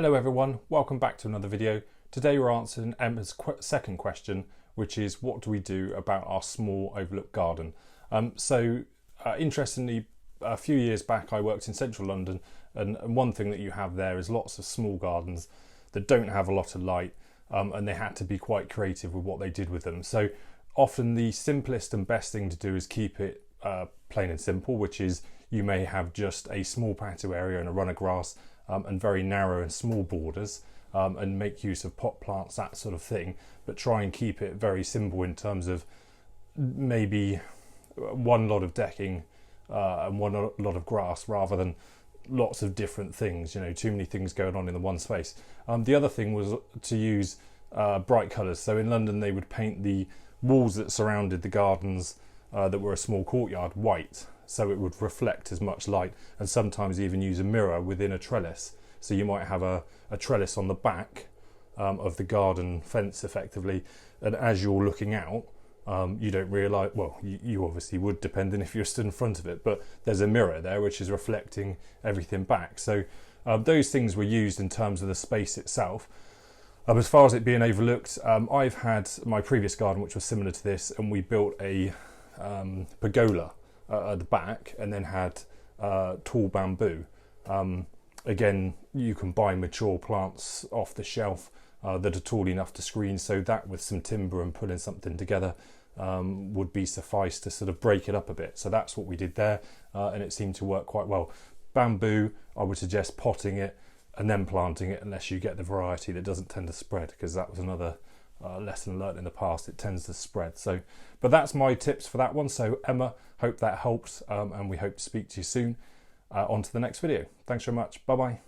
Hello everyone, welcome back to another video. Today we're answering Emma's second question, which is what do we do about our small overlooked garden? Interestingly, a few years back I worked in central London, and one thing that you have there is lots of small gardens that don't have a lot of light, and they had to be quite creative with what they did with them. So often the simplest and best thing to do is keep it plain and simple, which is you may have just a small patio area and a run of grass, and very narrow and small borders, and make use of pot plants, that sort of thing, but try and keep it very simple in terms of maybe one lot of decking and one lot of grass rather than lots of different things, too many things going on in the one space. The other thing was to use bright colours. So in London they would paint the walls that surrounded the gardens that were a small courtyard white, so it would reflect as much light, and sometimes even use a mirror within a trellis. So you might have a trellis on the back of the garden fence effectively, and as you're looking out, you don't realise, well, you obviously would, depending if you're stood in front of it, but there's a mirror there which is reflecting everything back. So those things were used in terms of the space itself. As far as it being overlooked, I've had my previous garden which was similar to this, and we built a pergola at the back and then had tall bamboo. Again, you can buy mature plants off the shelf that are tall enough to screen, so that with some timber and putting something together would be suffice to sort of break it up a bit. So that's what we did there, and it seemed to work quite well. Bamboo, I would suggest potting it and then planting it, unless you get the variety that doesn't tend to spread, because that was another lesson learned in the past, it tends to spread. So, but that's my tips for that one. So Emma, hope that helps, and we hope to speak to you soon. On to the next video. Thanks very much. Bye bye.